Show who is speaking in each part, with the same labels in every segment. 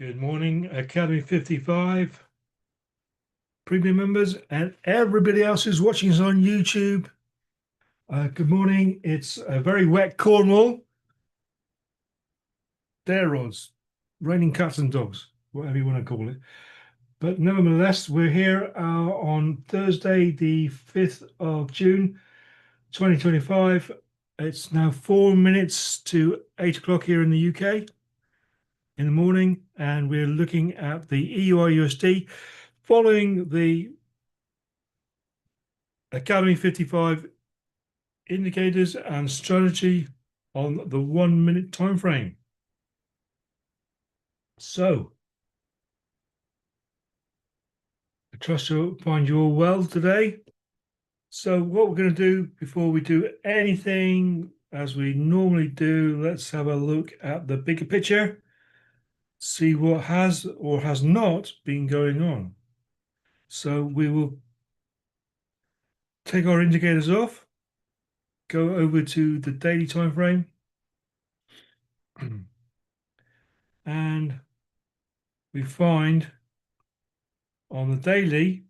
Speaker 1: Good morning, Academy 55 premium members and everybody else who's watching us on YouTube. Good morning. It's a very wet Cornwall. Dare rods, raining cats and dogs, whatever you want to call it. But nevertheless, we're here on Thursday, the 5th of June, 2025. It's now 4 minutes to 8 o'clock here in the UK in the morning, and we're looking at the EUR USD following the Academy 55 indicators and strategy on the 1 minute time frame. So I trust you'll find you all well today. So what we're going to do before we do anything as we normally do, let's have a look at the bigger picture, see what has or has not been going on. So we will take our indicators off, go over to the daily time frame, and we find on the daily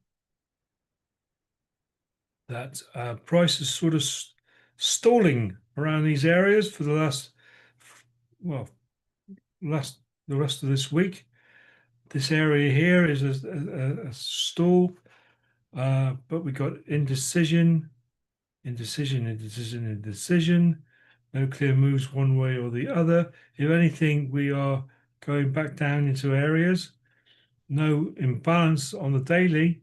Speaker 1: that price is sort of stalling around these areas for the the rest of this week. This area here is a stall, but we got indecision. No clear moves one way or the other. If anything, we are going back down into areas. No imbalance on the daily.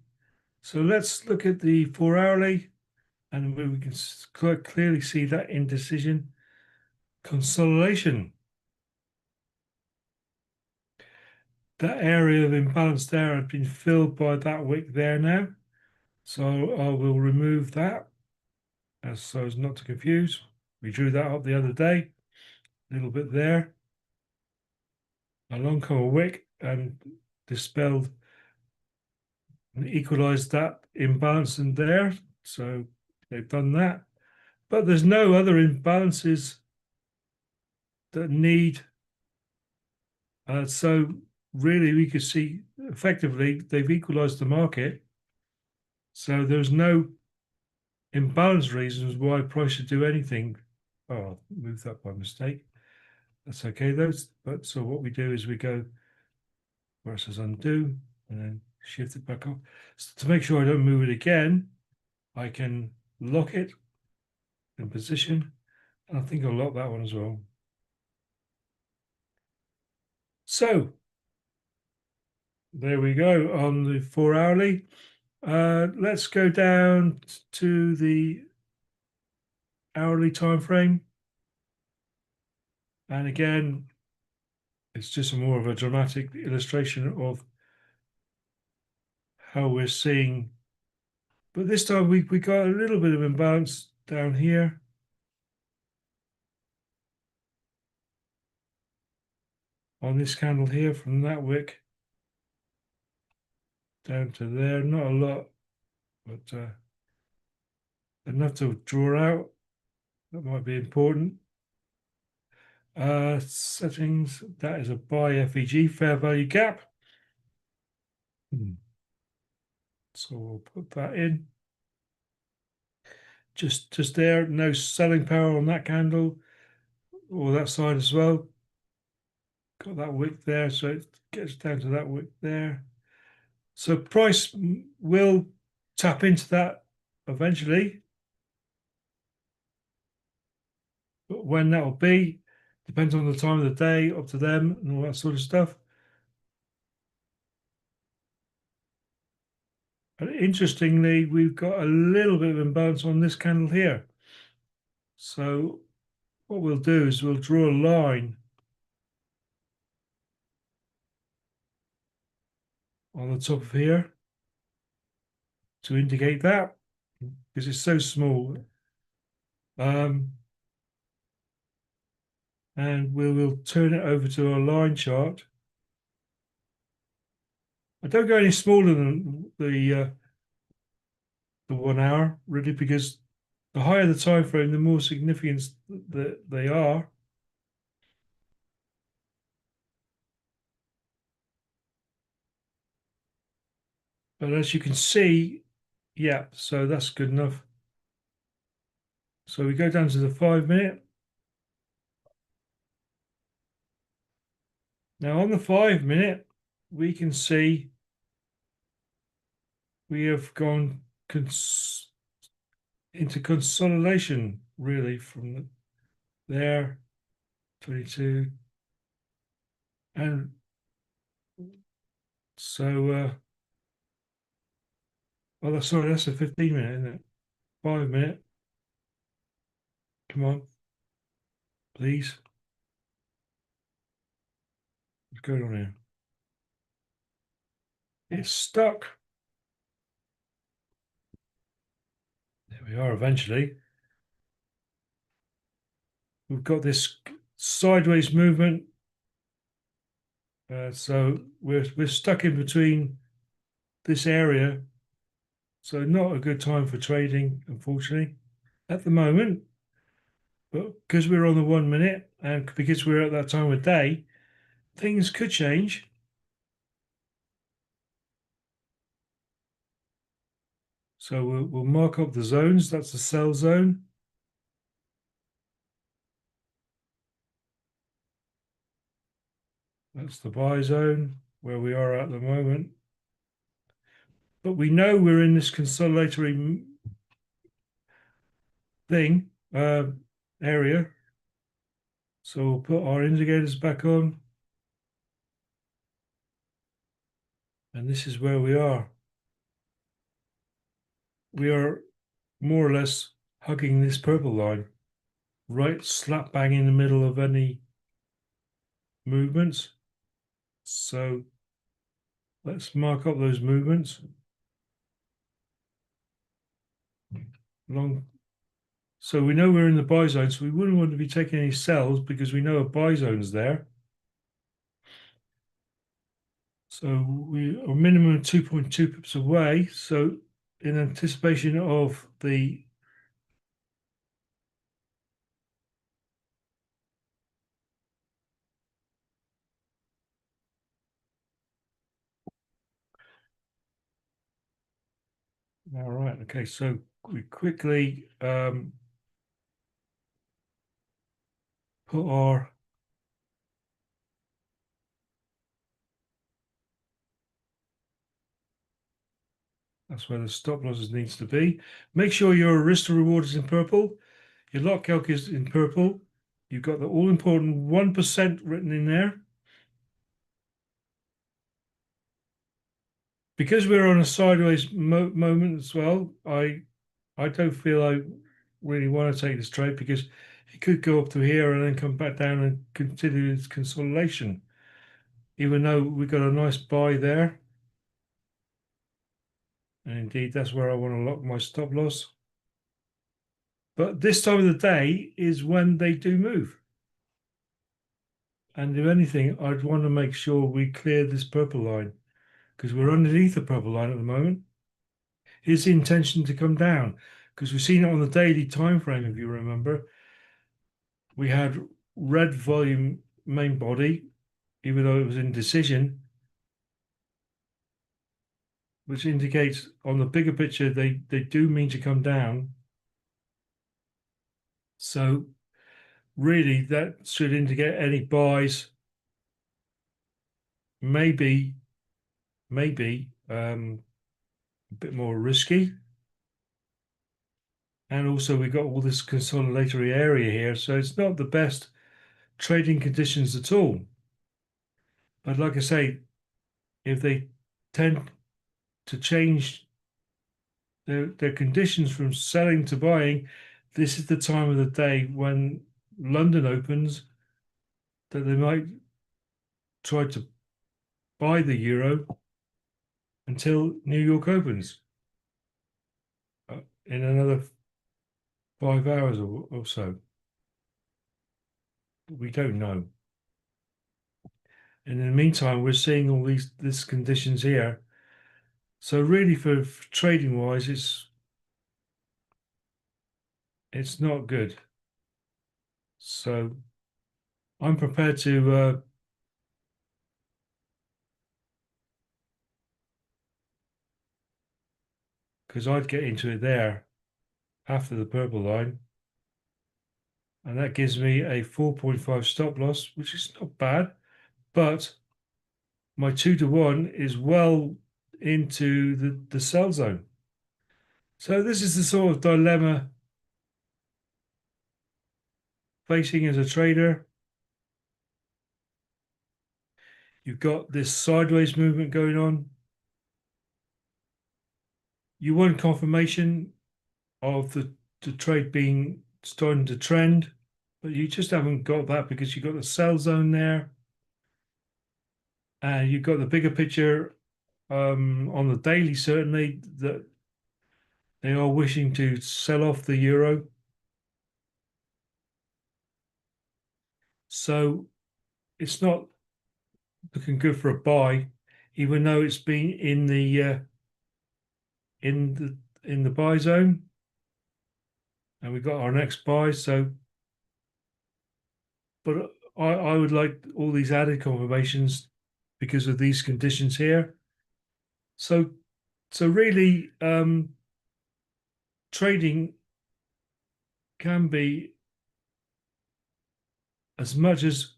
Speaker 1: So let's look at the 4 hourly, and we can quite clearly see that indecision consolidation. That area of imbalance there has been filled by that wick there now. So I will remove that so as not to confuse. We drew that up the other day, a little bit there. Along come a wick and dispelled and equalized that imbalance in there. So they've done that. But there's no other imbalances that need. So really we could see effectively they've equalized the market. So there's no imbalance reasons why price should do anything. Oh, I'll move that by mistake. That's okay though. But so what we do is we go where it says undo and then shift it back up. So to make sure I don't move it again, I can lock it in position. And I think I'll lock that one as well. So there we go on the 4 hourly. Let's go down to the hourly time frame. And again, it's just more of a dramatic illustration of how we're seeing. But this time we got a little bit of imbalance down here. On this candle here from that wick down to there, not a lot, but enough to draw out. That might be important. Settings, that is a buy FEG, fair value gap. So we'll put that in. Just there, no selling power on that candle or that side as well. Got that wick there, so it gets down to that wick there. So price will tap into that eventually. But when that will be, depends on the time of the day, up to them and all that sort of stuff. And interestingly, we've got a little bit of imbalance on this candle here. So what we'll do is we'll draw a line on the top of here to indicate that, because it's so small. And we will turn it over to our line chart. I don't go any smaller than the 1 hour, really, because the higher the time frame, the more significant that they are. But as you can see, yeah, so that's good enough. So we go down to the 5 minute. Now on the 5 minute, we can see we have gone into consolidation really from there, 22. And so, oh, sorry, that's a 15 minute, isn't it? 5 minute. Come on, please. What's going on here? It's stuck. There we are eventually. We've got this sideways movement. So we're stuck in between this area. So not a good time for trading, unfortunately, at the moment. But because we're on the 1 minute and because we're at that time of day, things could change. So we'll mark up the zones. That's the sell zone. That's the buy zone where we are at the moment. But we know we're in this consolidatory thing area. So we'll put our indicators back on. And this is where we are. We are more or less hugging this purple line, right slap bang in the middle of any movements. So let's mark up those movements. Long. So we know we're in the buy zone, so we wouldn't want to be taking any sells because we know a buy zone's there. So we are minimum 2.2 pips away. So in anticipation of the all right, okay, so we quickly put our that's where the stop losses needs to be. Make sure your risk to reward is in purple. Your lot calc is in purple. You've got the all important 1% written in there. Because we're on a sideways moment as well, I don't feel I really want to take this trade because it could go up to here and then come back down and continue its consolidation. Even though we've got a nice buy there. And indeed, that's where I want to lock my stop loss. But this time of the day is when they do move. And if anything, I'd want to make sure we clear this purple line because we're underneath the purple line at the moment. Is the intention to come down? Because we've seen it on the daily time frame, if you remember. We had red volume main body, even though it was in decision, which indicates on the bigger picture they do mean to come down. So really that should indicate any buys, maybe a bit more risky. And also we've got all this consolidatory area here, so it's not the best trading conditions at all. But like I say, if they tend to change their conditions from selling to buying, this is the time of the day when London opens that they might try to buy the euro until New York opens in another 5 hours or so. We don't know. And in the meantime, we're seeing all these conditions here. So really, for trading wise, it's not good. So I'm prepared to – because I'd get into it there after the purple line. And that gives me a 4.5 stop loss, which is not bad, but my 2-to-1 is well into the sell zone. So this is the sort of dilemma facing as a trader. You've got this sideways movement going on. You want confirmation of the trade being starting to trend, but you just haven't got that because you've got the sell zone there. And you've got the bigger picture on the daily, certainly, that they are wishing to sell off the euro. So it's not looking good for a buy, even though it's been in the buy zone. And we've got our next buy. So, but I would like all these added confirmations because of these conditions here. So really, trading can be as much as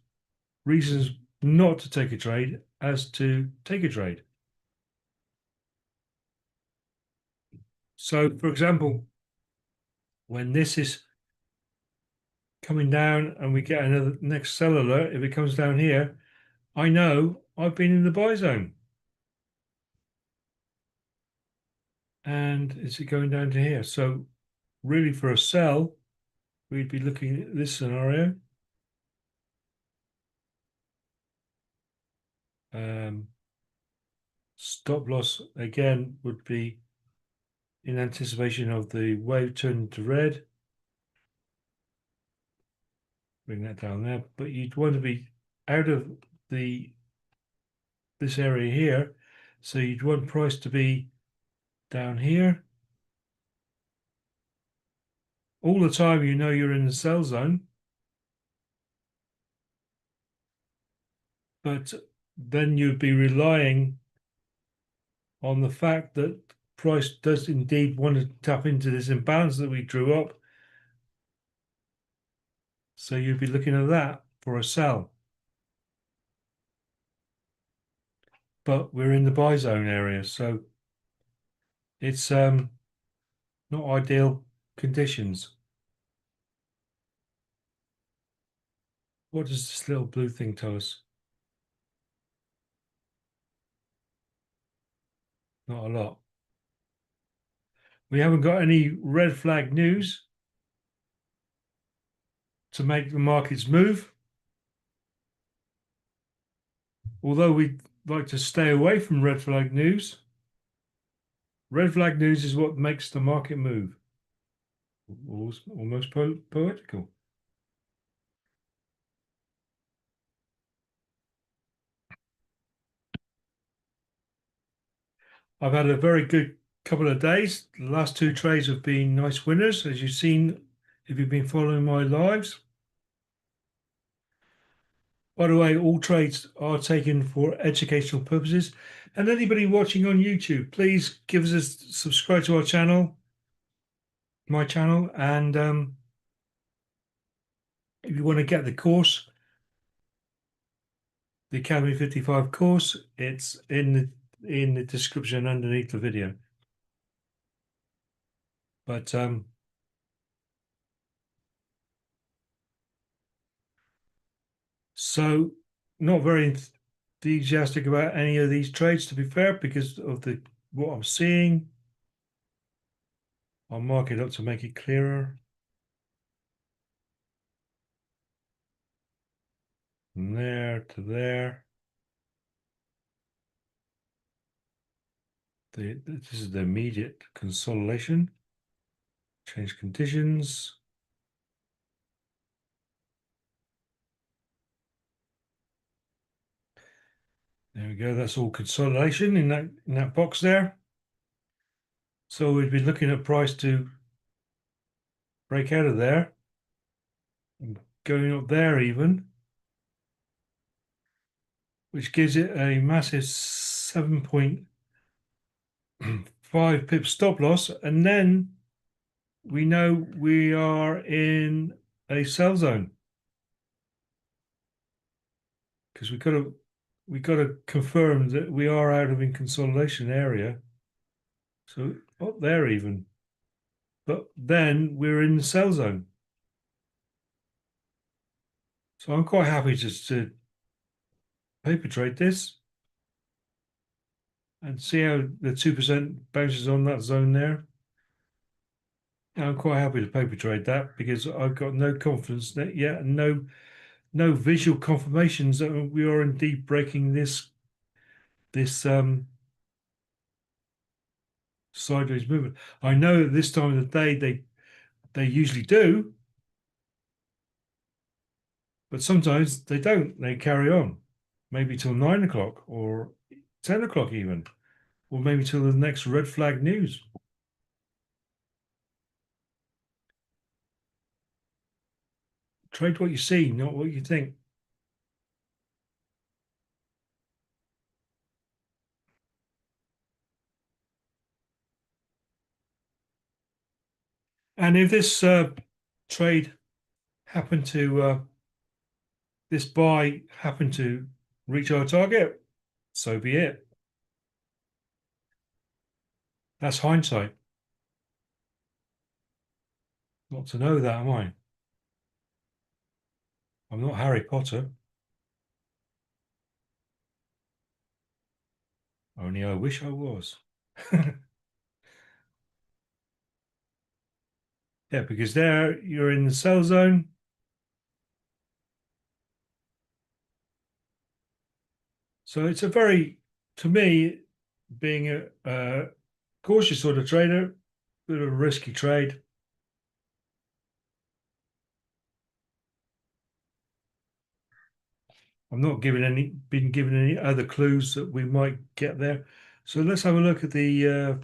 Speaker 1: reasons not to take a trade as to take a trade. So, for example, when this is coming down and we get another next sell alert, if it comes down here, I know I've been in the buy zone. And is it going down to here? So really for a sell, we'd be looking at this scenario. Stop loss again would be in anticipation of the wave turning to red. Bring that down there, but you'd want to be out of this area here. So you'd want price to be down here. All the time you know you're in the sell zone. But then you'd be relying on the fact that price does indeed want to tap into this imbalance that we drew up. So you'd be looking at that for a sell. But we're in the buy zone area, so it's not ideal conditions. What does this little blue thing tell us? Not a lot. We haven't got any red flag news to make the markets move. Although we'd like to stay away from red flag news. Red flag news is what makes the market move. Almost poetical. I've had a very good couple of days. The last 2 trades have been nice winners, as you've seen if you've been following my lives. By the way, all trades are taken for educational purposes. And anybody watching on YouTube, please give us a subscribe to our channel, my channel, and if you want to get the course, the Academy 55 course, it's in the description underneath the video. But so not very enthusiastic about any of these trades, to be fair, because of what I'm seeing. I'll mark it up to make it clearer. From there to there. This is the immediate consolidation. Change conditions. There we go. That's all consolidation in that box there. So we'd be looking at price to break out of there, and going up there even, which gives it a massive 7.5 5 pip stop loss, and then we know we are in a sell zone because we got to confirm that we are out of in consolidation area. So up there even, but then we're in the sell zone. So I'm quite happy just to paper trade this and see how the 2% bounces on that zone there. I'm quite happy to paper trade that because I've got no confidence that yet, and no visual confirmations that we are indeed breaking this sideways movement. I know at this time of the day they usually do, but sometimes they don't. They carry on, maybe till 9 o'clock or 10 o'clock even, or maybe till the next red flag news. Trade what you see, not what you think. And if this trade happened to this buy happened to reach our target, so be it. That's hindsight. Not to know that, am I? I'm not Harry Potter. Only I wish I was. Yeah, because there you're in the sell zone. So it's a very, to me, being a cautious sort of trader, bit of a risky trade. I'm not been given any other clues that we might get there. So let's have a look at the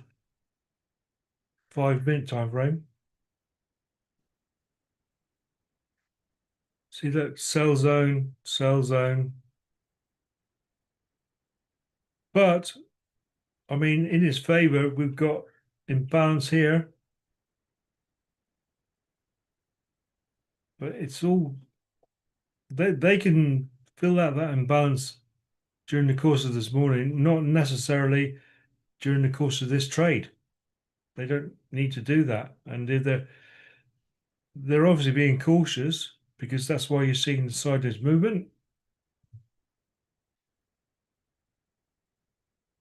Speaker 1: 5 minute time frame. See that sell zone, sell zone. But I mean, in his favor, we've got imbalance here. But it's all they can fill out that imbalance during the course of this morning, not necessarily during the course of this trade. They don't need to do that. And if they're obviously being cautious because that's why you're seeing the sideways movement.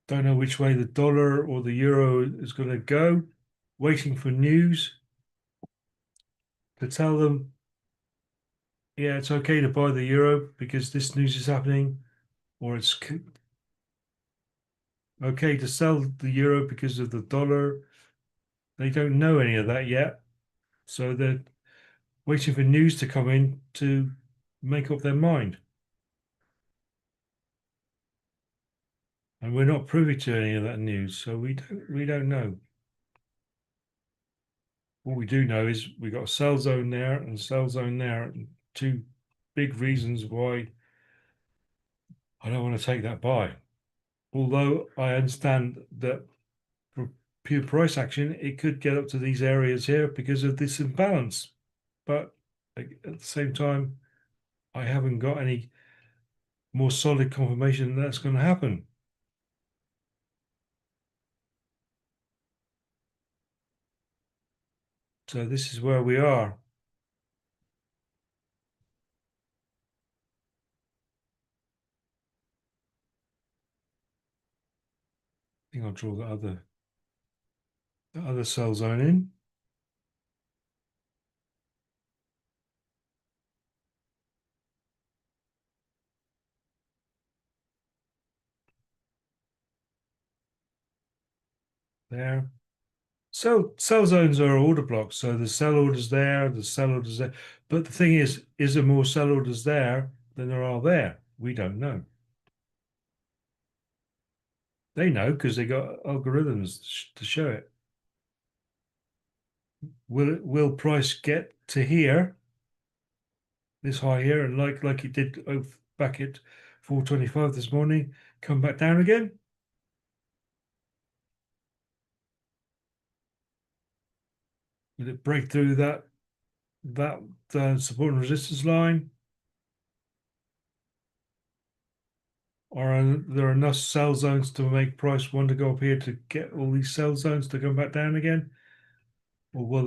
Speaker 1: Don't know which way the dollar or the euro is going to go. Waiting for news to tell them, yeah, it's okay to buy the euro because this news is happening, or it's okay to sell the euro because of the dollar. They don't know any of that yet. So they're waiting for news to come in to make up their mind. And we're not privy to any of that news, so we don't know. What we do know is we got a sell zone there and a sell zone there, and two big reasons why I don't want to take that buy. Although I understand that for pure price action, it could get up to these areas here because of this imbalance. But at the same time, I haven't got any more solid confirmation that's going to happen. So this is where we are. I think I'll draw the other cell zone in. There. Sell zones are order blocks. So the sell orders there, the sell orders there. But the thing is there more sell orders there than there are there? We don't know. They know because they got algorithms to show it. Will price get to here, this high here, and like it did back at 425 this morning, come back down again? Did it break through that support and resistance line? Or are there enough sell zones to make price want to go up here to get all these sell zones to come back down again? Or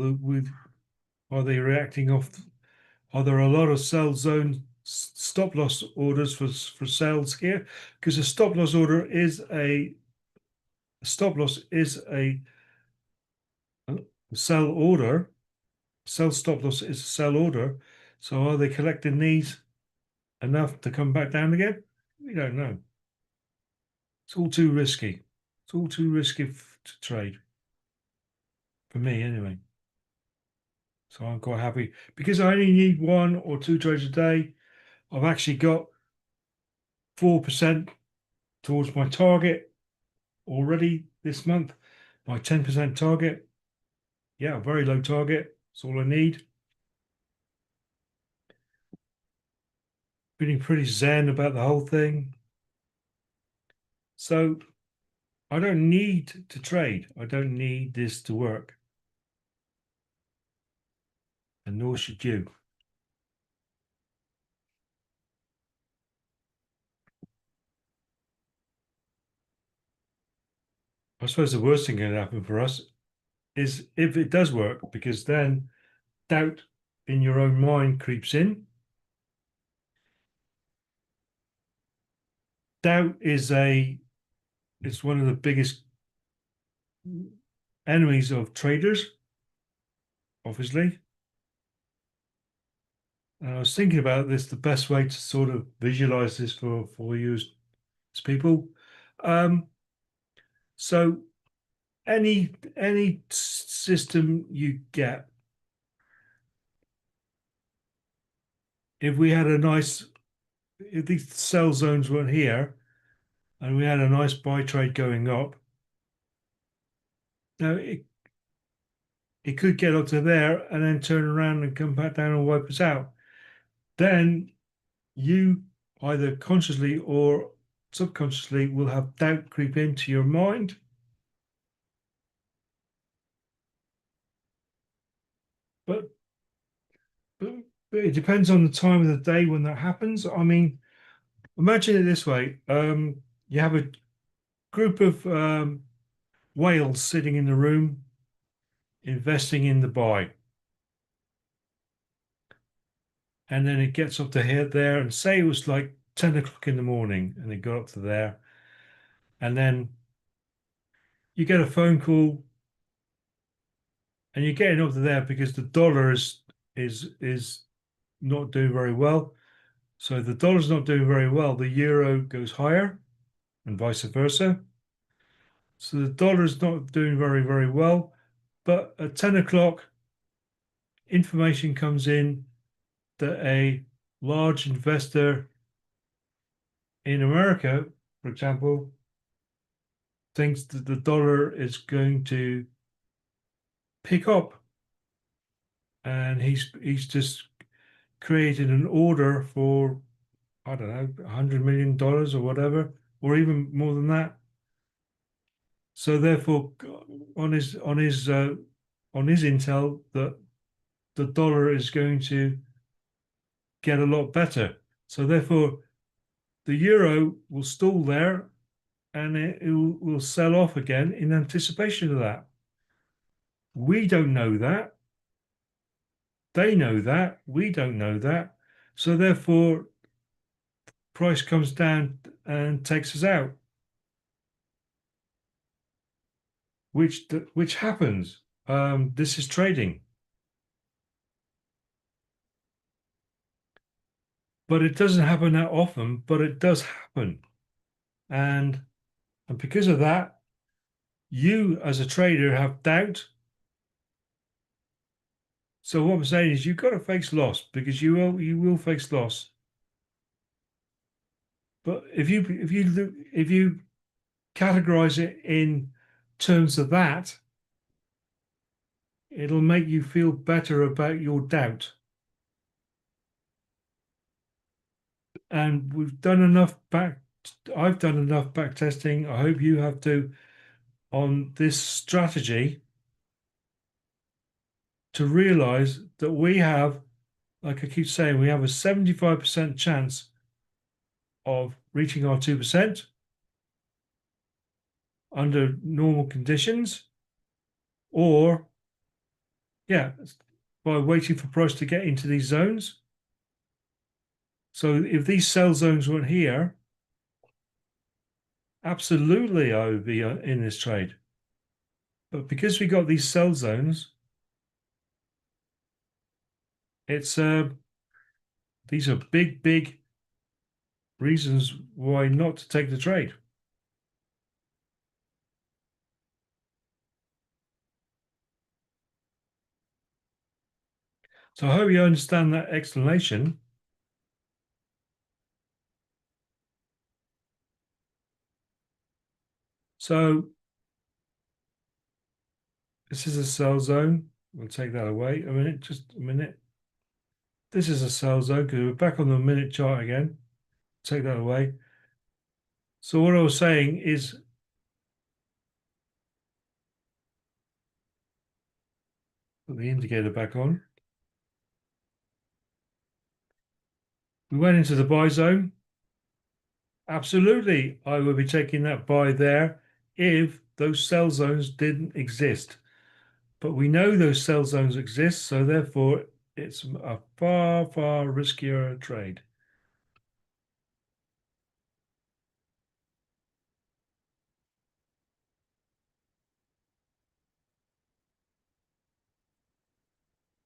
Speaker 1: are they reacting off? Are there a lot of sell zone stop loss orders for sales here? Because a stop loss order is a stop loss is a sell order. Sell stop loss is a sell order. So are they collecting these enough to come back down again? We don't know. It's all too risky. It's all too risky to trade for me, anyway. So I'm quite happy because I only need 1 or 2 trades a day. I've actually got 4% towards my target already this month. My 10% target. Yeah, very low target. That's all I need. Feeling pretty zen about the whole thing. So I don't need to trade. I don't need this to work. And nor should you. I suppose the worst thing that can happen for us is if it does work, because then doubt in your own mind creeps in. Doubt it's one of the biggest enemies of traders, obviously. And I was thinking about this, the best way to sort of visualize this for you as people. So any system you get, if we had if these sell zones weren't here and we had a nice buy trade going up, now it could get up to there and then turn around and come back down and wipe us out. Then you either consciously or subconsciously will have doubt creep into your mind. But, but, but it depends on the time of the day when that happens. I mean, imagine it this way. You have a group of whales sitting in the room investing in the buy. And then it gets up to here there and say it was like 10 o'clock in the morning and it got up to there. And then you get a phone call and you're getting up to there because the dollar is not doing very well. So the dollar's not doing very well, the euro goes higher and vice versa. So the dollar's not doing very, very well. But at 10 o'clock, information comes in that a large investor in America, for example, thinks that the dollar is going to pick up. And he's just created an order for, I don't know, $100 million or whatever, or even more than that. So therefore, on his intel, that the dollar is going to get a lot better. So therefore, the euro will stall there, and it will sell off again in anticipation of that. We don't know that. They know that. We don't know that. So therefore, price comes down and takes us out, which happens. This is trading, but it doesn't happen that often. But it does happen, and because of that, you as a trader have doubt. So what I'm saying is, you've got to face loss because you will face loss. But if you categorize it in terms of that, it'll make you feel better about your doubt. And we've done enough I've done enough back testing. I hope you have to on this strategy to realize that we have, like I keep saying, we have a 75% chance of reaching our 2% under normal conditions, or yeah, by waiting for price to get into these zones. So if these sell zones weren't here, absolutely I would be in this trade. But because we got these sell zones, it's these are big reasons why not to take the trade. So I hope you understand that explanation. So this is a sell zone. We'll take that away. A minute, just a minute. This is a sell zone because we're back on the minute chart again. Take that away. So what I was saying is, put the indicator back on. We went into the buy zone. Absolutely, I would be taking that buy there if those sell zones didn't exist. But we know those sell zones exist, so therefore it's a far riskier trade.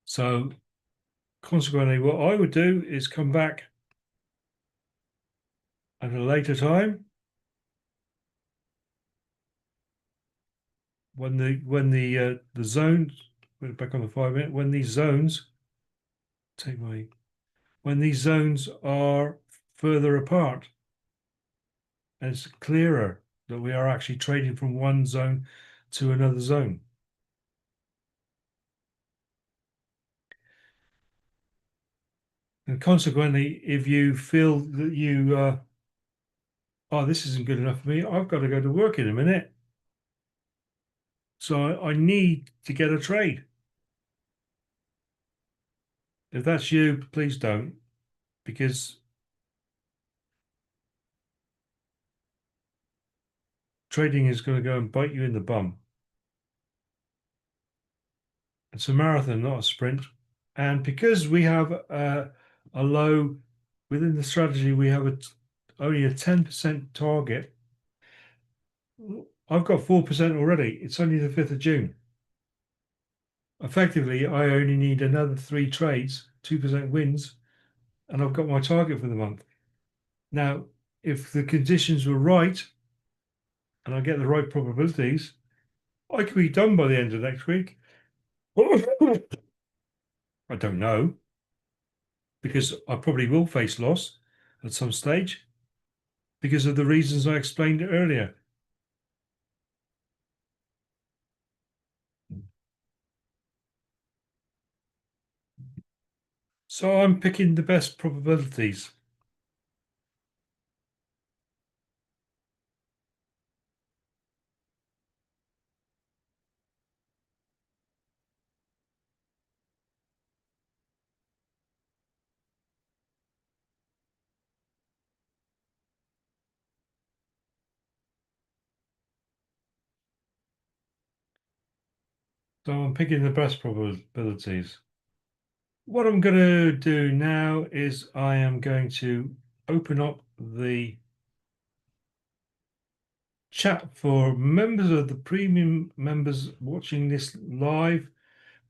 Speaker 1: So consequently, what I would do is come back at a later time when the zones, put it back on the 5 minute, when these zones when these zones are further apart, and it's clearer that we are actually trading from one zone to another zone. And consequently, if you feel that oh, this isn't good enough for me, I've got to go to work in a minute. So I need to get a trade. If that's you, please don't, because trading is going to go and bite you in the bum. It's a marathon, not a sprint. And because we have a low within the strategy, we have only a 10% target. I've got 4% already. It's only the 5th of June. Effectively, I only need another 3 trades, 2% wins, and I've got my target for the month. Now, if the conditions were right and I get the right probabilities, I could be done by the end of next week. I don't know, because I probably will face loss at some stage because of the reasons I explained earlier. So I'm picking the best probabilities. So I'm picking the best probabilities. What I'm going to do now is I am going to open up the chat for members of the premium members watching this live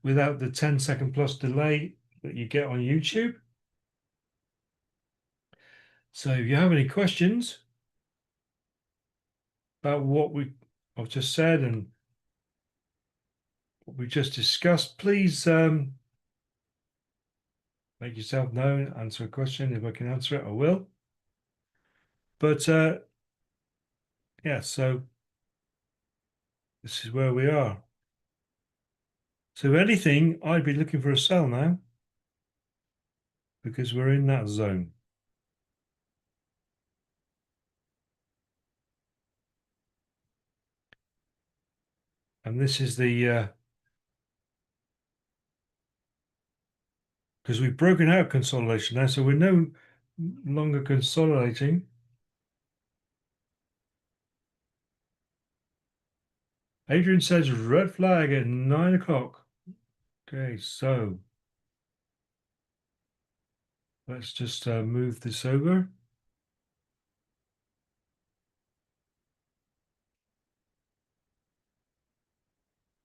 Speaker 1: without the 10-second plus delay that you get on YouTube. So if you have any questions about what I've just said and what we just discussed, please make yourself known, answer a question. If I can answer it, I will. But yeah, so this is where we are. So if anything, I'd be looking for a sell now because we're in that zone. And this is the because we've broken out consolidation now, so we're no longer consolidating. Adrian says red flag at 9 o'clock. Okay, so let's just move this over.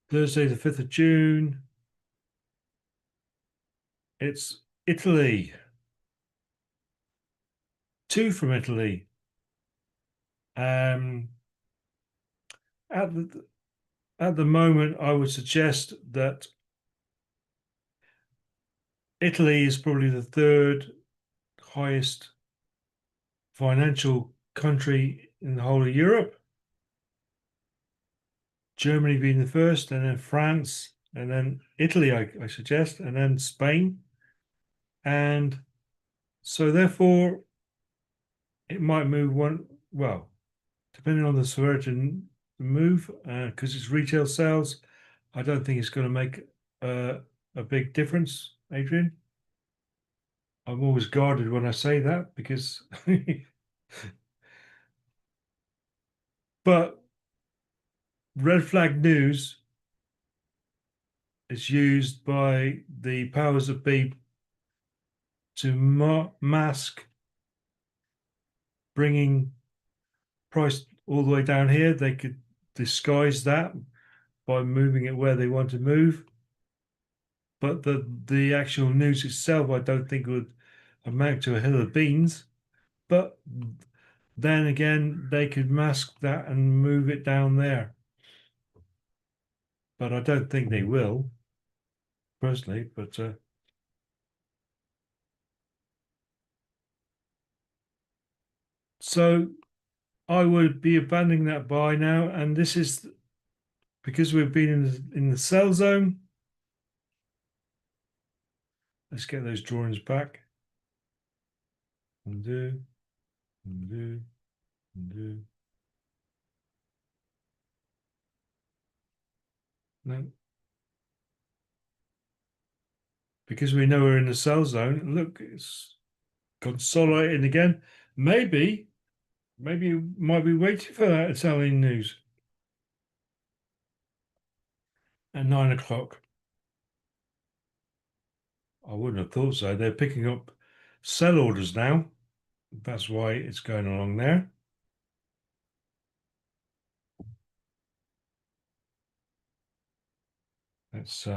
Speaker 1: Thursday, the 5th of June. It's Italy. 2 from Italy. Um, at the moment, I would suggest that Italy is probably the third highest financial country in the whole of Europe. Germany being the first, and then France, and then Italy, I suggest, and then Spain. And so therefore, it might move well, depending on the severity of the move, because it's retail sales. I don't think it's going to make a big difference, Adrian. I'm always guarded when I say that because, but red flag news is used by the powers that be to mask bringing price all the way down here. They could disguise that by moving it where they want to move. But the actual news itself, I don't think would amount to a hill of beans. But then again, they could mask that and move it down there. But I don't think they will, personally. But so I would be abandoning that buy now. And this is because we've been in the sell zone. Let's get those drawings back. Undo, undo, undo. No. Because we know we're in the sell zone. Look, it's consolidating again. Maybe you might be waiting for that Italian news at 9 o'clock. I wouldn't have thought so. They're picking up sell orders now. That's why it's going along there. That's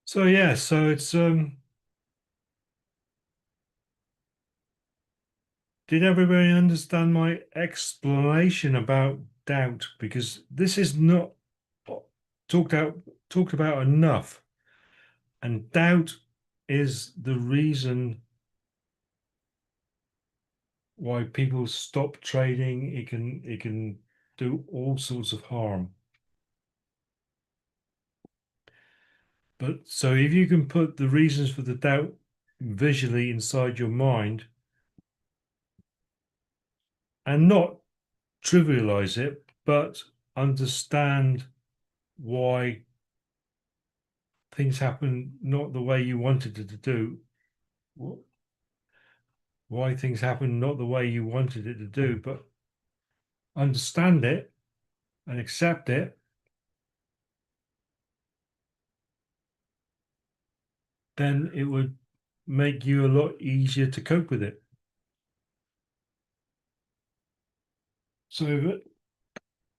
Speaker 1: so yeah, so it's did everybody understand my explanation about doubt? Because this is not talked out talked about enough. And doubt is the reason why people stop trading. It can do all sorts of harm. But so if you can put the reasons for the doubt visually inside your mind and not trivialize it, but understand why things happen not the way you wanted it to do, why things happen not the way you wanted it to do, but understand it and accept it, then it would make you a lot easier to cope with it. So if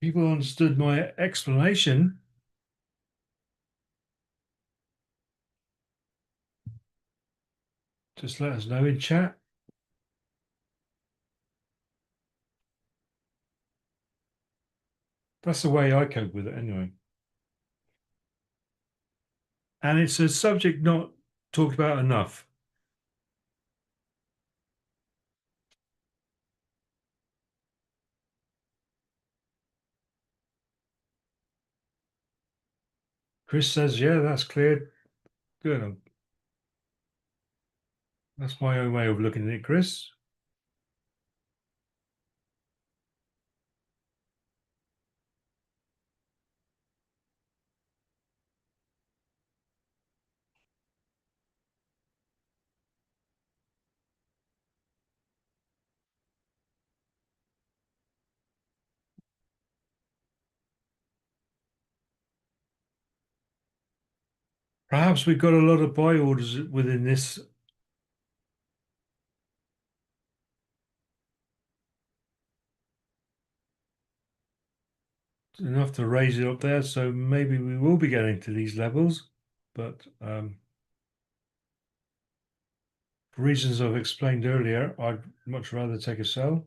Speaker 1: people understood my explanation, just let us know in chat. That's the way I cope with it anyway. And it's a subject not talked about enough. Chris says, yeah, that's cleared. Good. That's my own way of looking at it, Chris. Perhaps we've got a lot of buy orders within this. Enough to raise it up there, so maybe we will be getting to these levels, but for reasons I've explained earlier, I'd much rather take a sell.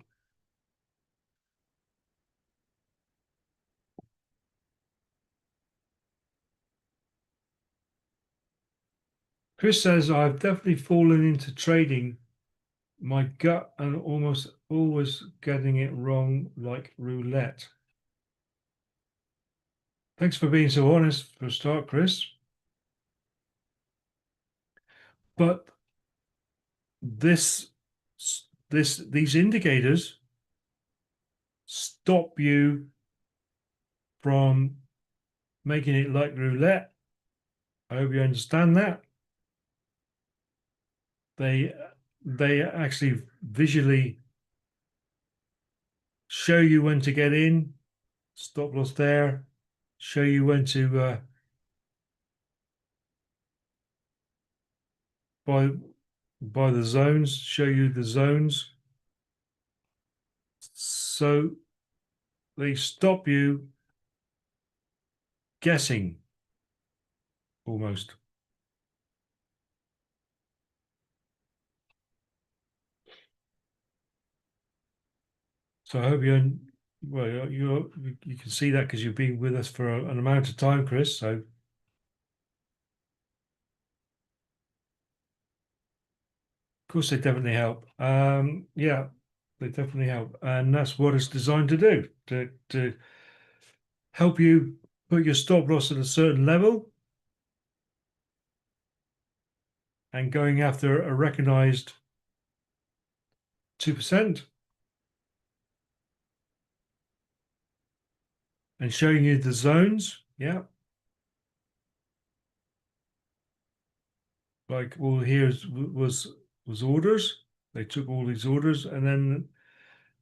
Speaker 1: Chris says, I've definitely fallen into trading my gut and almost always getting it wrong like roulette. Thanks for being so honest for a start, Chris. But this these indicators stop you from making it like roulette. I hope you understand that. They they actually visually show you when to get in, stop loss there, show you when to buy the zones, show you the zones. So they stop you guessing almost. So I hope you can see that because you've been with us for an amount of time, Chris. So of course they definitely help. Yeah, they definitely help, and that's what it's designed to do to help you put your stop loss at a certain level and going after a recognized 2% and showing you the zones. Yeah. Like all here was orders. They took all these orders and then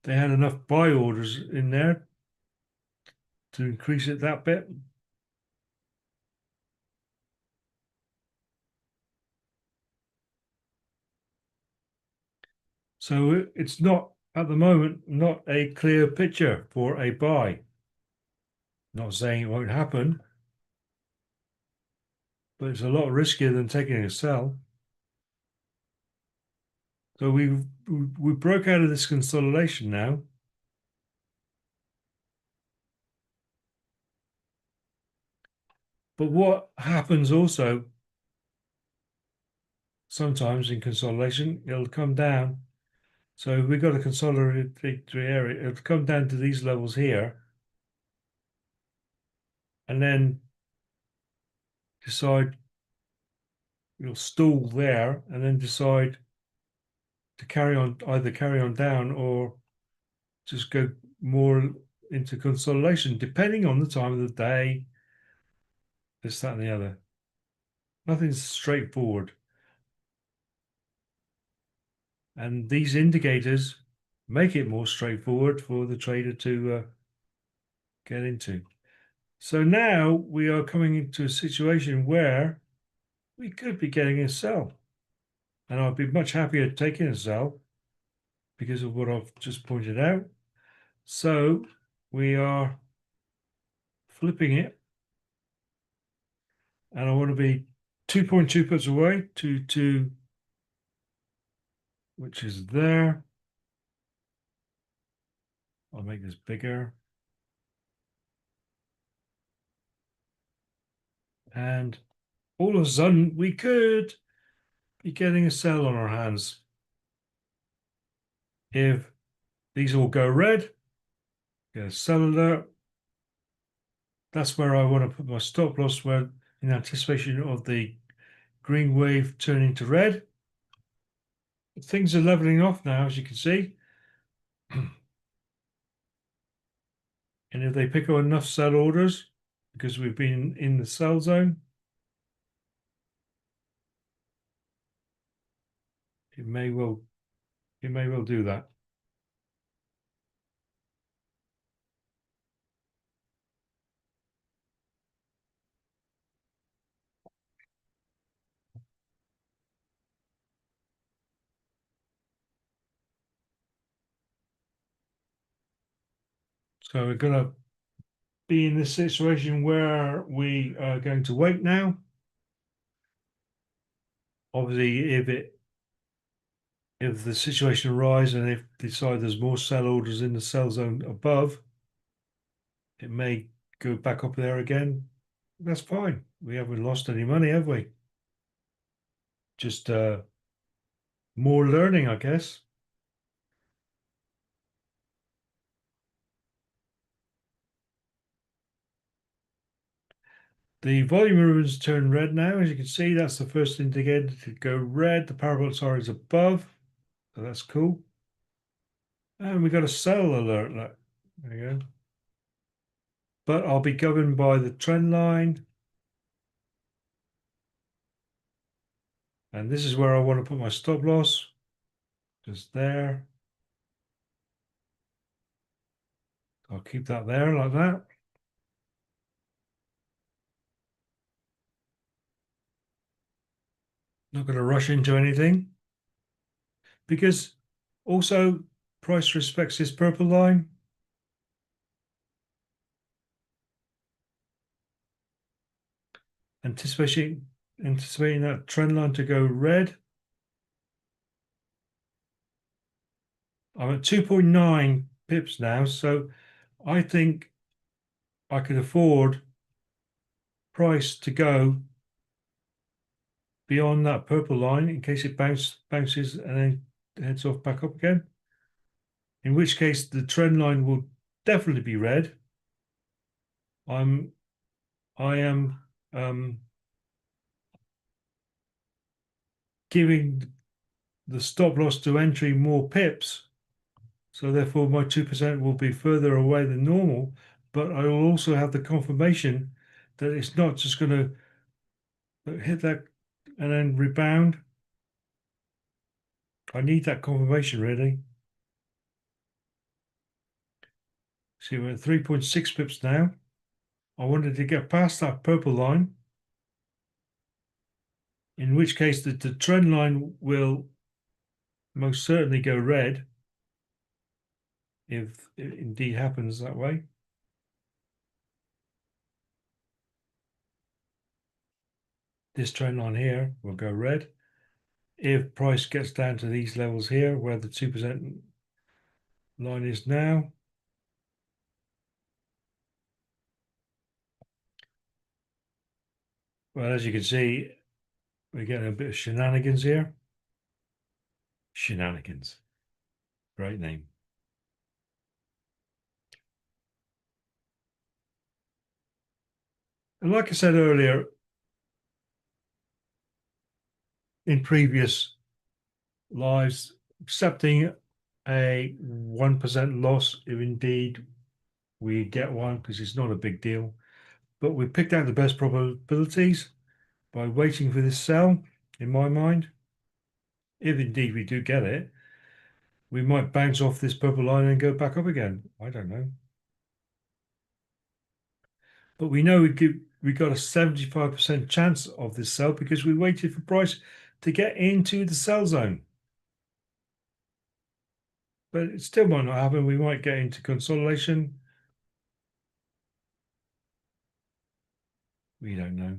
Speaker 1: they had enough buy orders in there to increase it that bit. So it's not at the moment not a clear picture for a buy. Not saying it won't happen, but it's a lot riskier than taking a sell. So we broke out of this consolidation now. But what happens also sometimes in consolidation, it'll come down. So we've got a consolidatory area. It'll come down to these levels here and then decide you'll stall there and then decide to either carry on down or just go more into consolidation, depending on the time of the day, this, that, and the other. Nothing's straightforward. And these indicators make it more straightforward for the trader to get into. So now we are coming into a situation where we could be getting a sell. And I'd be much happier taking a sell because of what I've just pointed out. So we are flipping it. And I want to be 2.2 pips away to 2, which is there. I'll make this bigger. And all of a sudden, we could be getting a sell on our hands. If these all go red, get a sell alert. That's where I want to put my stop loss, where in anticipation of the green wave turning to red. Things are leveling off now, as you can see. And if they pick up enough sell orders, because we've been in the sell zone, it may well do that. So we're going to be in this situation where we are going to wait now. Obviously, if the situation arises and if they decide there's more sell orders in the sell zone above, it may go back up there again. That's fine. We haven't lost any money, have we? Just more learning, I guess. The volume ribbons turn red now. As you can see, that's the first indicator to go red. The parabolic R is above, so that's cool. And we got a sell alert. Look. There you go. But I'll be governed by the trend line. And this is where I want to put my stop loss. Just there. I'll keep that there like that. Not going to rush into anything. Because also price respects this purple line. Anticipating that trend line to go red. I'm at 2.9 pips now, so I think I could afford price to go beyond that purple line in case it bounces and then heads off back up again. In which case the trend line will definitely be red. I am giving the stop loss to entry more pips, so therefore my 2% will be further away than normal, but I will also have the confirmation that it's not just going to hit that and then rebound. I need that confirmation, really. See, we're at 3.6 pips now. I wanted to get past that purple line, in which case the trend line will most certainly go red if it indeed happens that way. This trend line here will go red. If price gets down to these levels here, where the 2% line is now, well, as you can see, we're getting a bit of shenanigans here. Shenanigans. Great name. And like I said earlier, in previous lives, accepting a 1% loss if indeed we get one, because it's not a big deal. But we picked out the best probabilities by waiting for this sell, in my mind. If indeed we do get it, we might bounce off this purple line and go back up again. I don't know. But we know we got a 75% chance of this sell because we waited for price to get into the sell zone. But it still might not happen. We might get into consolidation. We don't know.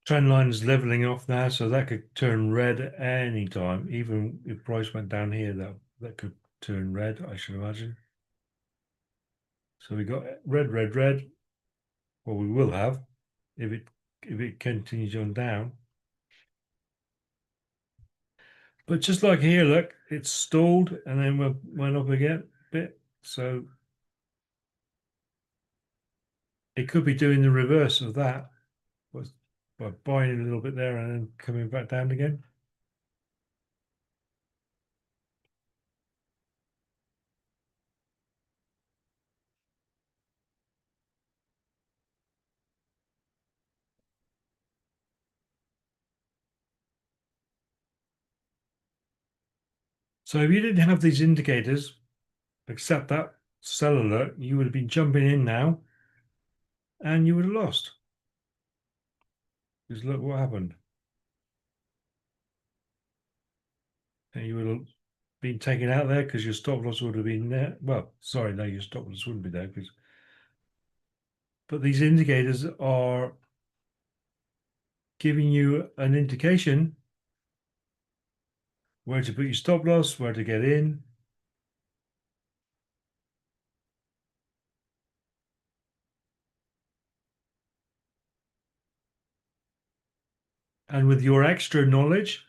Speaker 1: Trend line is leveling off now, so that could turn red at any time. Even if price went down here, that could turn red, I should imagine. So we got red, red, red. Well, we will have if it it continues on down. But just like here, look, it's stalled and then went up again a bit. So it could be doing the reverse of that, was by buying a little bit there and then coming back down again. So if you didn't have these indicators, except that sell alert, you would have been jumping in now and you would have lost. Because look what happened. And you would have been taken out there because your stop loss would have been there. Well, sorry, no, your stop loss wouldn't be there because. But these indicators are giving you an indication where to put your stop loss, where to get in. And with your extra knowledge,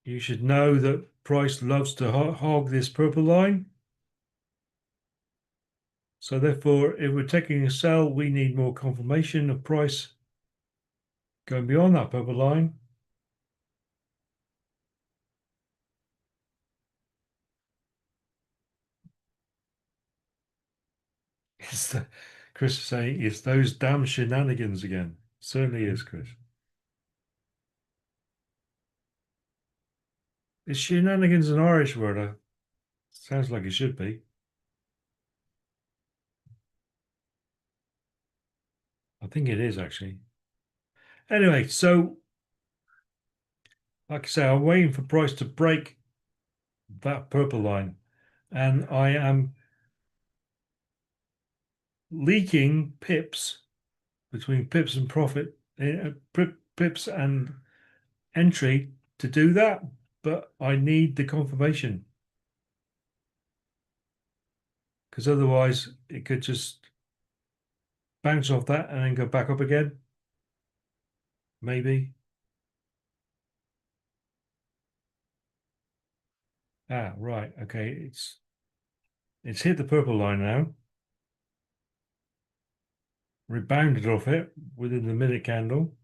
Speaker 1: you should know that price loves to hog this purple line. So therefore, if we're taking a sell, we need more confirmation of price going beyond that purple line. It's the, Chris is saying it's those damn shenanigans again. Certainly is, Chris. Is shenanigans an Irish word? Sounds like it should be. I think it is actually. Anyway, so like I say, I'm waiting for price to break that purple line, and I am leaking pips between pips and profit, pips and entry to do that, but I need the confirmation because otherwise it could just bounce off that and then go back up again. Maybe. Ah, right. Okay. It's hit the purple line now. Rebounded off it within the minute candle.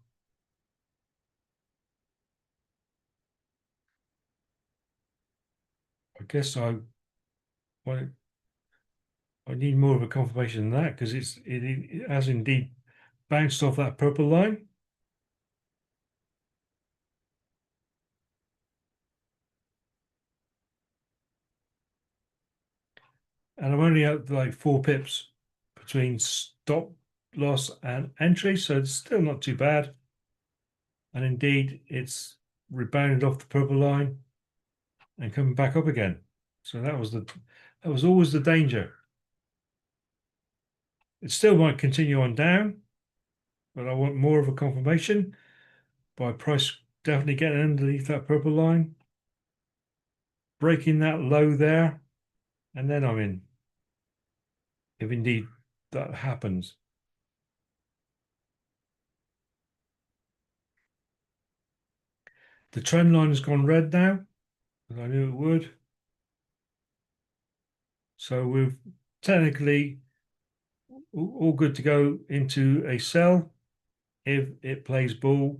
Speaker 1: I guess well, I need more of a confirmation than that because it has indeed bounced off that purple line. And I'm only at like 4 pips between stop loss and entry, so it's still not too bad. And indeed, it's rebounded off the purple line and coming back up again. So that was always the danger. It still might continue on down, but I want more of a confirmation by price definitely getting underneath that purple line, breaking that low there, and then I'm in. If indeed that happens. The trend line has gone red now, as I knew it would. So we've technically all good to go into a sell if it plays bull.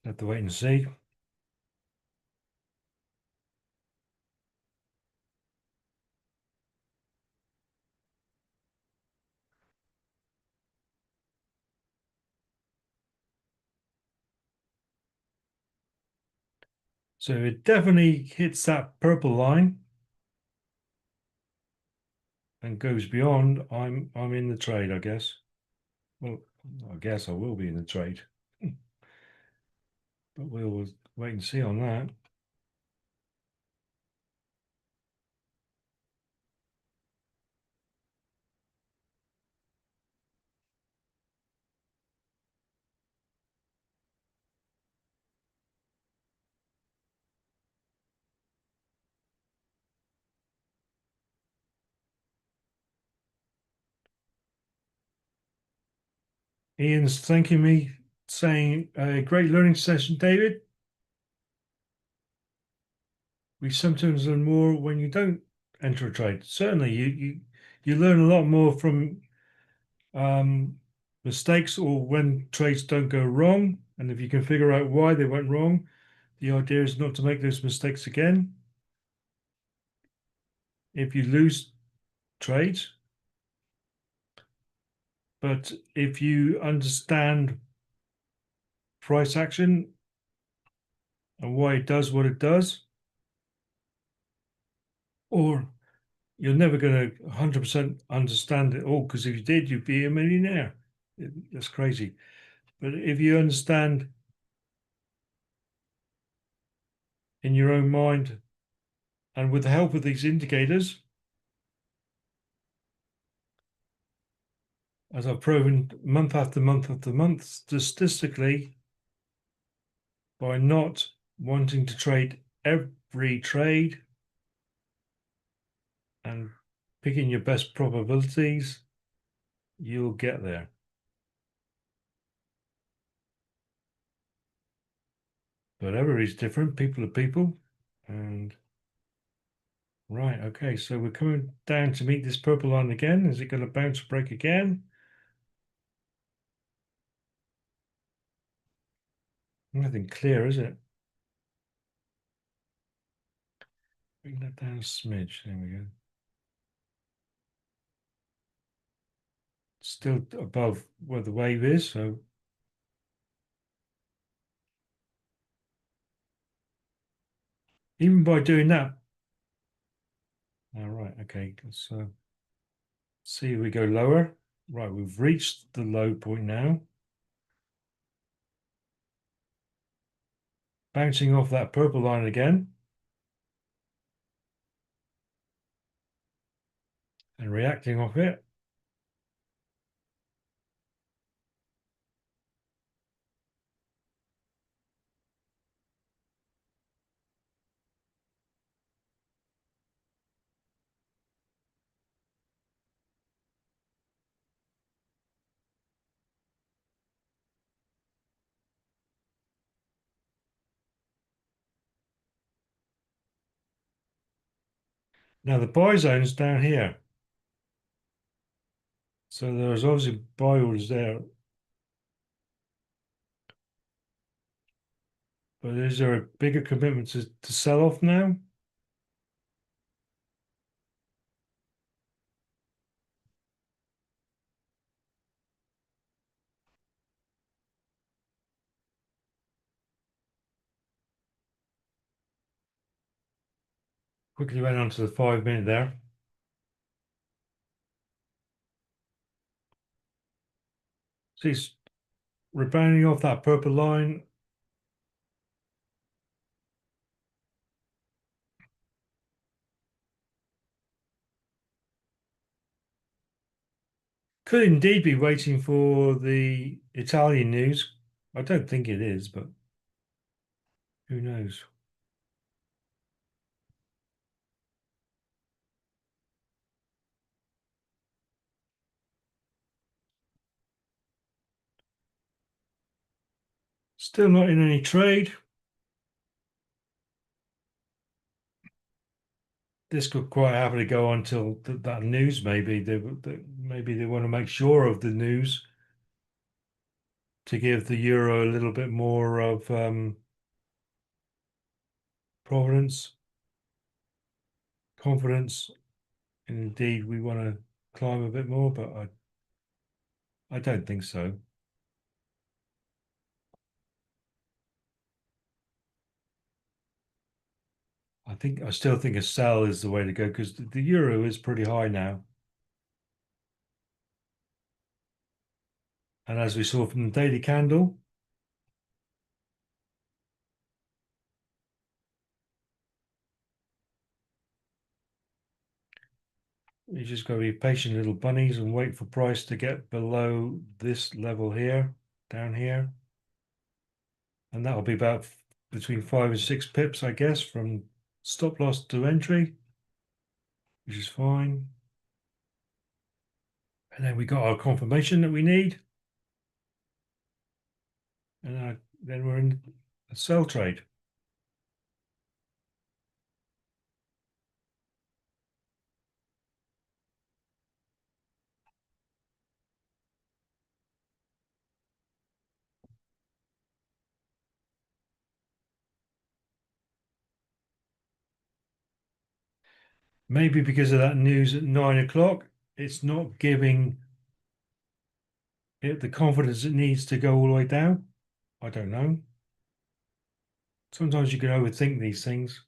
Speaker 1: Have to wait and see. So it definitely hits that purple line and goes beyond. I'm in the trade, I guess. Well, I guess I will be in the trade, but we'll wait and see on that. Ian's thanking me, saying a great learning session, David. We sometimes learn more when you don't enter a trade. Certainly, you learn a lot more from um, mistakes or when trades don't go wrong. And if you can figure out why they went wrong, the idea is not to make those mistakes again. If you lose trades, but if you understand price action and why it does what it does, or you're never going to 100% understand it all, because if you did, you'd be a millionaire. That's crazy. But if you understand in your own mind and with the help of these indicators, as I've proven month after month after month, statistically, by not wanting to trade every trade and picking your best probabilities, you'll get there. But everybody's different, people are people. And right, okay, so we're coming down to meet this purple line again. Is it going to bounce break again? Nothing clear, is it? Bring that down a smidge. There we go. Still above where the wave is, so even by doing that. All right, okay, let's see if we go lower. Right, we've reached the low point now. Bouncing off that purple line again. And reacting off it. Now the buy zone's down here. So there's obviously buy orders there. But is there a bigger commitment to sell off now? Quickly went on to the 5 minute there. See, rebounding off that purple line. Could indeed be waiting for the Italian news. I don't think it is, but who knows? Still not in any trade. This could quite happily go on till that news. Maybe they want to make sure of the news to give the euro a little bit more of provenance, confidence, and indeed we want to climb a bit more. But I don't think so. I still think a sell is the way to go because the euro is pretty high now. And as we saw from the daily candle, you just got to be patient, little bunnies, and wait for price to get below this level here, down here. And that'll be about between 5 and 6 pips, I guess, from stop loss to entry, which is fine. And then we got our confirmation that we need. And then we're in a sell trade. Maybe because of that news at 9 o'clock, it's not giving it the confidence it needs to go all the way down. I don't know. Sometimes you can overthink these things.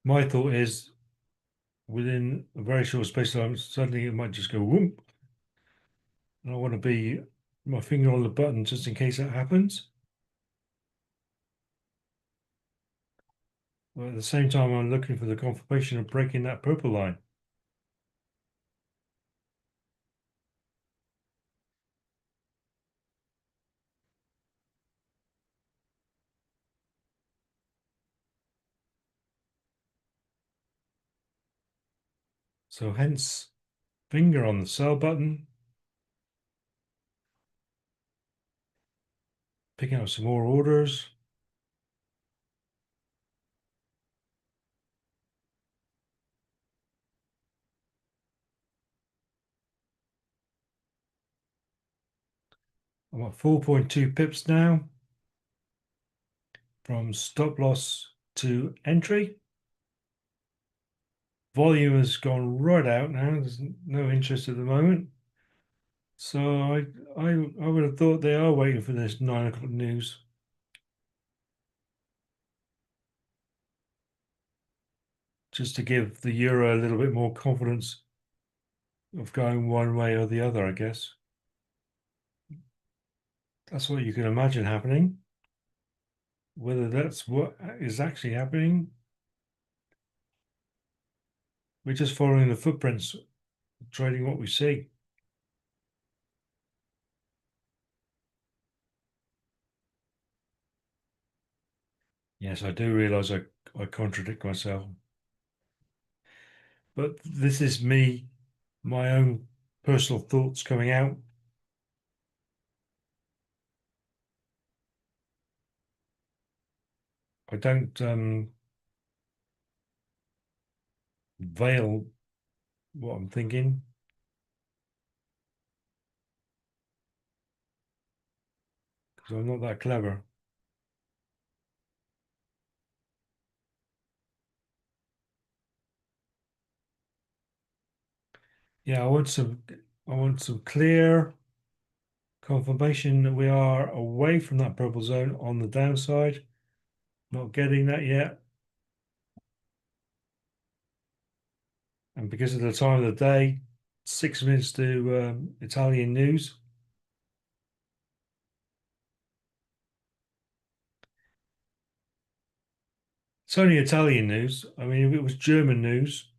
Speaker 1: My thought is within a very short space of time, suddenly it might just go whoop. And I want to be my finger on the button just in case that happens. But at the same time, I'm looking for the confirmation of breaking that purple line. So hence, finger on the sell button, picking up some more orders. I'm at 4.2 pips now from stop loss to entry. Volume has gone right out now. There's no interest at the moment. So I would have thought they are waiting for this 9 o'clock news. Just to give the euro a little bit more confidence of going one way or the other, I guess. That's what you can imagine happening. Whether that's what is actually happening, we're just following the footprints, trading what we see. Yes, I do realize I contradict myself. But this is me, my own personal thoughts coming out. I don't veil what I'm thinking. Because I'm not that clever. Yeah, I want some clear confirmation that we are away from that purple zone on the downside. Not getting that yet. And because of the time of the day, 6 minutes to Italian news. It's only Italian news. I mean, if it was German news,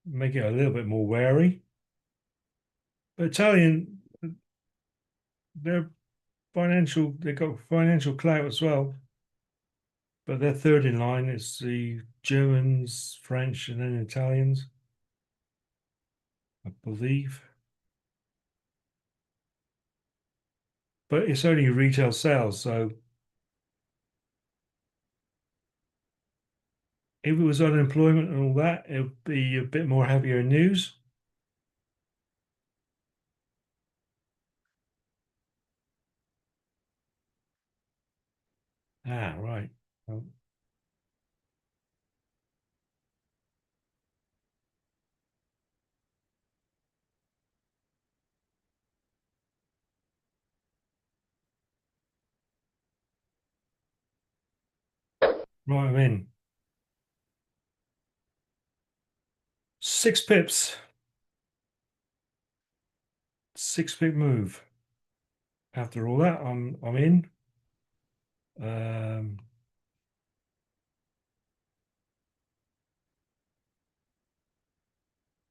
Speaker 1: make it a little bit more wary. But Italian, they're they've got financial clout as well. But they're third in line. It's the Germans, French, and then Italians, I believe. But it's only retail sales. So if it was unemployment and all that, it would be a bit more heavier news. Ah, right. Right, I'm in. 6 pips. 6 pip move. After all that, I'm in. Um,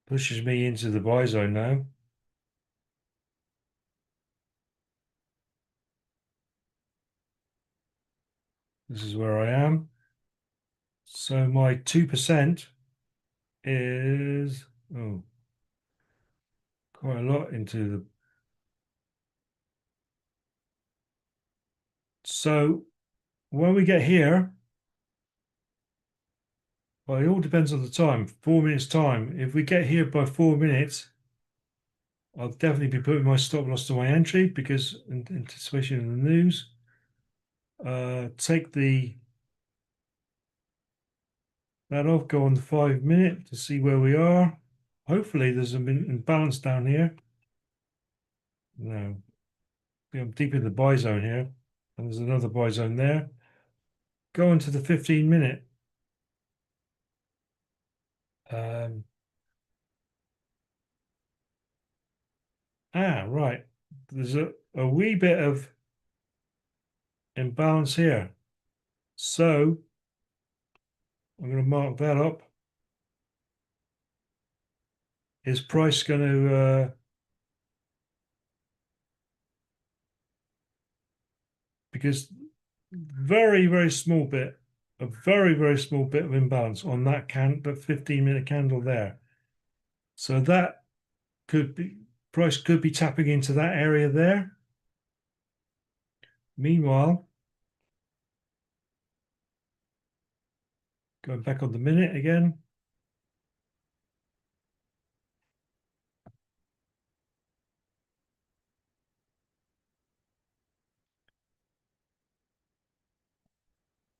Speaker 1: Pushes me into the buy zone now. This is where I am. So my 2% is quite a lot into the. So when we get here, well, it all depends on the time. 4 minutes time. If we get here by 4 minutes, I'll definitely be putting my stop loss to my entry because in anticipation of the news. Take that off, go on the 5 minute to see where we are. Hopefully there's an imbalance down here. No, I'm deep in the buy zone here. And there's another buy zone there. Go into the 15 minute. Um, right. There's a wee bit of imbalance here. So I'm going to mark that up. Is price going to, because very, very small bit, a very, very small bit of imbalance on that 15-minute candle there. So that could be, price could be tapping into that area there. Meanwhile, going back on the minute again.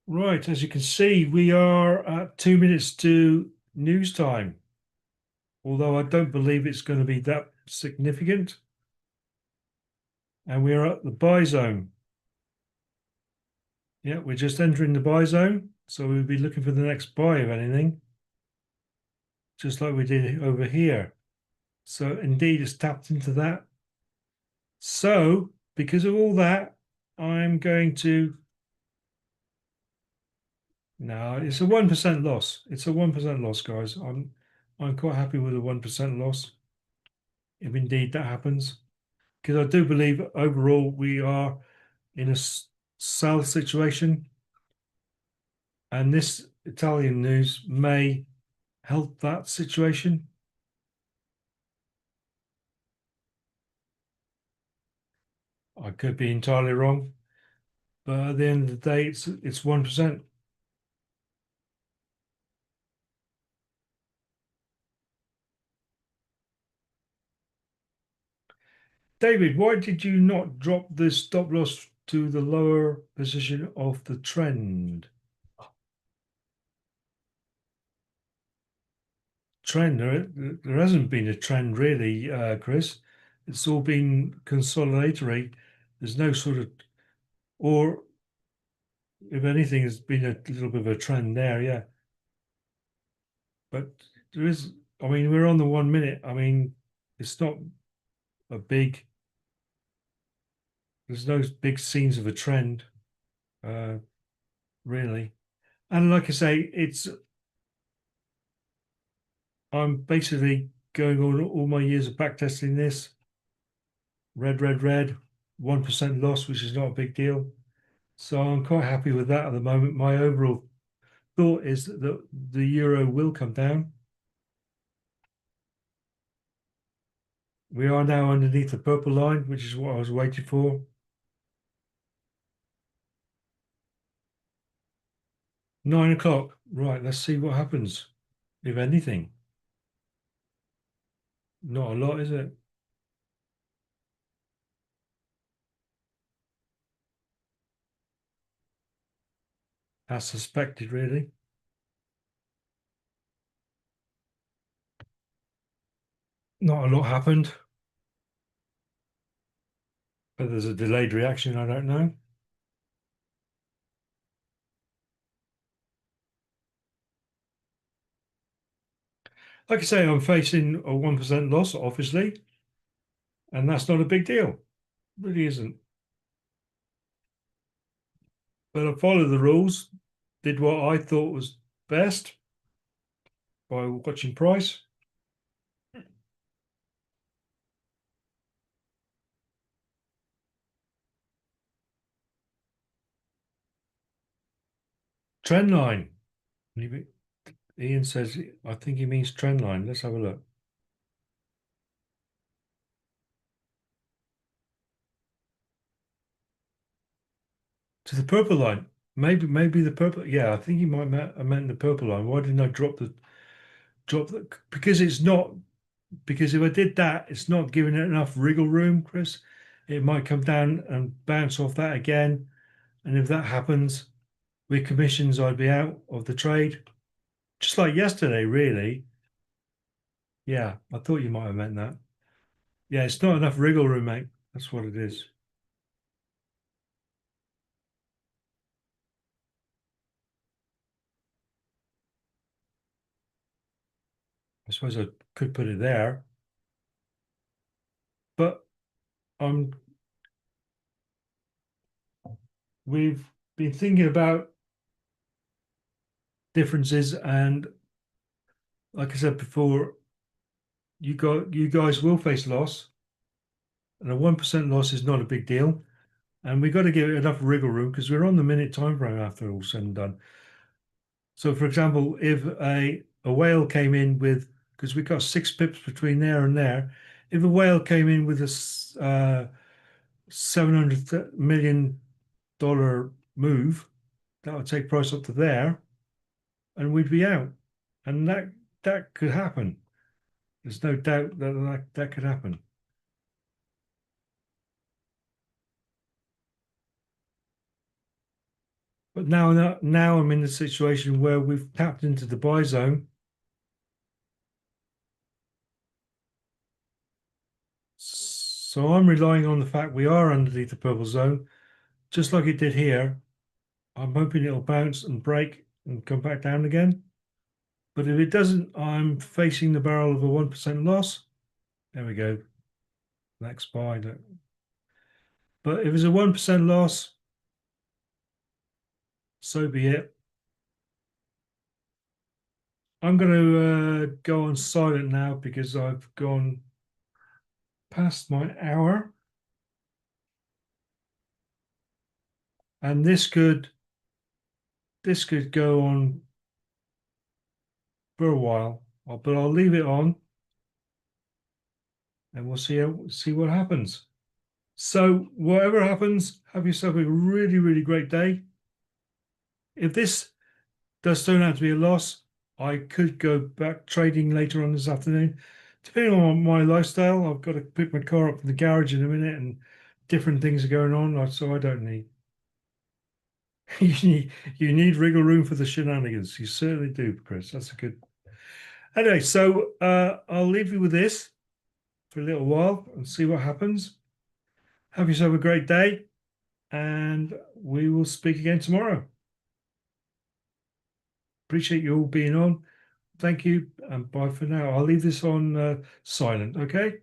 Speaker 1: Right, as you can see, we are at 2 minutes to news time. Although I don't believe it's going to be that significant. And we're at the buy zone. Yeah, we're just entering the buy zone. So we'll be looking for the next buy of anything, just like we did over here. So indeed, it's tapped into that. So because of all that, I'm going to. No, it's a 1% loss. It's a 1% loss, guys. I'm quite happy with a 1% loss, if indeed that happens. Because I do believe overall we are in a sell situation, and this Italian news may help that situation. I could be entirely wrong, but at the end of the day, it's 1%. David, why did you not drop the stop loss to the lower position of the trend? Trend, there hasn't been a trend really, Chris. It's all been consolidatory. There's no sort of, or if anything, there's been a little bit of a trend there, yeah. But there is, I mean, we're on the 1 minute. I mean, it's not a big, there's no big scenes of a trend, uh, really. And like I say, I'm basically going on all my years of backtesting this. Red, 1% loss, which is not a big deal. So I'm quite happy with that at the moment. My overall thought is that the euro will come down. We are now underneath the purple line, which is what I was waiting for. 9 o'clock. Right, let's see what happens, if anything. Not a lot, is it? as suspected, really. Not a lot happened. Whether there's a delayed reaction, I don't know. Like I say, I'm facing a 1% loss, obviously, and that's not a big deal. It really isn't. But I followed the rules, did what I thought was best by watching price. Trend line. Ian says, I think he means trend line. Let's have a look. To the purple line. Maybe the purple. Yeah, I think he might have meant the purple line. Why didn't I drop the? Because it's not. Because if I did that, it's not giving it enough wriggle room, Chris. It might come down and bounce off that again. And if that happens, with commissions, I'd be out of the trade. Just like yesterday, really. Yeah, I thought you might have meant that. Yeah, it's not enough wriggle room, mate. That's what it is. I suppose I could put it there, but um, we've been thinking about differences, and like I said before, you guys will face loss, and a 1% loss is not a big deal. And we got to give it enough wriggle room because we're on the minute time frame after all said and done. So, for example, if a whale came in with, because we got 6 pips between there and there, if a whale came in with a $700 million move, that would take price up to there, and we'd be out. And that could happen. There's no doubt that could happen. But now I'm in the situation where we've tapped into the buy zone. So I'm relying on the fact we are underneath the purple zone, just like it did here. I'm hoping it'll bounce and break and come back down again. But if it doesn't, I'm facing the barrel of a 1% loss. There we go. Next buy. But if it's a 1% loss, so be it. I'm going to go on silent now because I've gone past my hour. And this could go on for a while, but I'll leave it on and we'll see what happens. So whatever happens, have yourself a really, really great day. If this does turn out to be a loss, I could go back trading later on this afternoon. Depending on my lifestyle, I've got to pick my car up from the garage in a minute and different things are going on, so I don't need you need wriggle room for the shenanigans. You certainly do, Chris. That's a good. Anyway, so I'll leave you with this for a little while and see what happens. Have yourself a great day, and we will speak again tomorrow. Appreciate you all being on. Thank you, and bye for now. I'll leave this on silent, okay?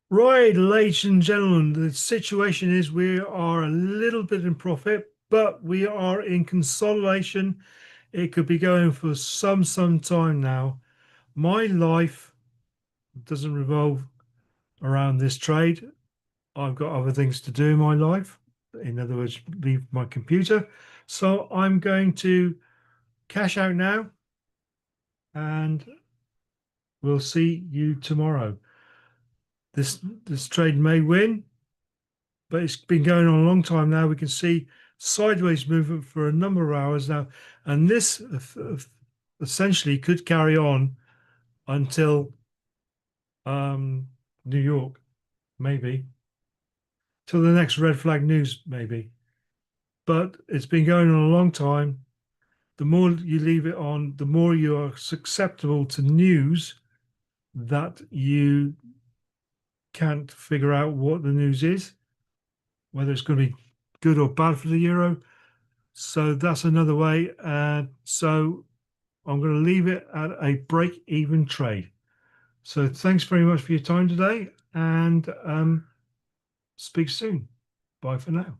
Speaker 1: Right, ladies and gentlemen, the situation is we are a little bit in profit, but we are in consolidation. It could be going for some time now. My life doesn't revolve around this trade. I've got other things to do in my life. In other words, leave my computer. So I'm going to cash out now and we'll see you tomorrow. This trade may win, but it's been going on a long time now. We can see sideways movement for a number of hours now, and this essentially could carry on until New York, maybe till the next red flag news, maybe. But it's been going on a long time. The more you leave it on, the more you are susceptible to news that you can't figure out what the news is, whether it's going to be good or bad for the euro. So that's another way. So I'm going to leave it at a break even trade. So thanks very much for your time today and speak soon. Bye for now.